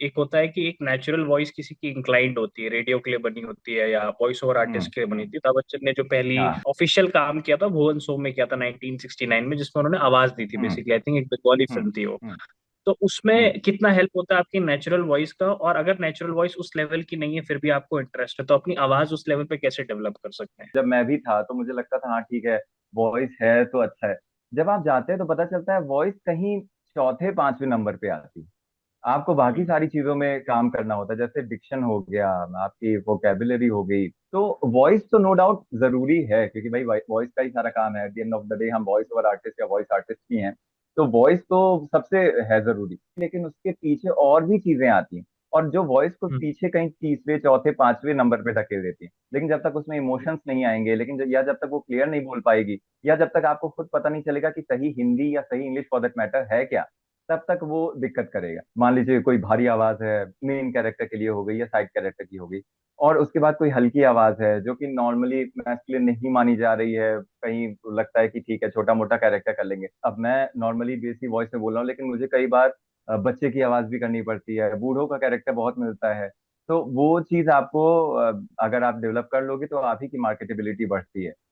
एक होता है कि एक नेचुरल वॉइस किसी की इंक्लाइंड होती है, रेडियो के लिए बनी होती है या वॉइस ओवर हम्म। आर्टिस्ट के लिए बनी थी। अमिताभ बच्चन ने जो पहली हाँ। ऑफिशियल काम किया था भुवन शो में किया था 1969 में, जिसमें उन्होंने आवाज दी थी। हम्म। बेसिकली आई थिंक एक बंगाली हम्म। फिल्म थी वो। हम्म। तो हम्म। उसमें कितना हेल्प होता है आपकी नेचुरल वॉइस का, और अगर नेचुरल वॉइस उस लेवल की नहीं है फिर भी आपको इंटरेस्ट है, तो अपनी आवाज उस लेवल पे कैसे डेवलप कर सकते हैं? जब मैं भी था तो मुझे लगता था हाँ ठीक है, वॉइस है तो अच्छा है। जब आप जाते हैं तो पता चलता है वॉइस कहीं चौथे पांचवें नंबर पे आती है। आपको बाकी हम्म। सारी चीजों में काम करना होता है, जैसे डिक्शन हो गया, आपकी वोकेबुलरी हो गई। तो वॉइस तो नो डाउट जरूरी है, क्योंकि भाई वॉइस का ही सारा काम है। At the end of the day हम वॉइस ओवर आर्टिस्ट या वॉइस आर्टिस्ट ही हैं। तो वॉइस तो सबसे है जरूरी, लेकिन उसके पीछे और भी चीजें आती हैं। और जो वॉइस को हम्म। पीछे कहीं तीसरे चौथे पांचवें नंबर पे धकेल देती है, लेकिन जब तक उसमें इमोशंस नहीं आएंगे, लेकिन या जब तक वो क्लियर नहीं बोल पाएगी, या जब तक आपको खुद पता नहीं चलेगा कि सही हिंदी या सही इंग्लिश फॉर दैट मैटर है क्या, तब तक वो दिक्कत करेगा। मान लीजिए कोई भारी आवाज है, मेन कैरेक्टर के लिए हो गई या साइड कैरेक्टर की हो गई, और उसके बाद कोई हल्की आवाज है जो कि नॉर्मली मैस्कुलिन नहीं मानी जा रही है, कहीं लगता है कि ठीक है छोटा मोटा कैरेक्टर कर लेंगे। अब मैं नॉर्मली बेसी वॉइस में बोल रहा हूँ, लेकिन मुझे कई बार बच्चे की आवाज भी करनी पड़ती है, बूढ़ों का कैरेक्टर बहुत मिलता है। तो वो चीज आपको अगर आप डेवलप कर लोगे तो आप ही की मार्केटेबिलिटी बढ़ती है।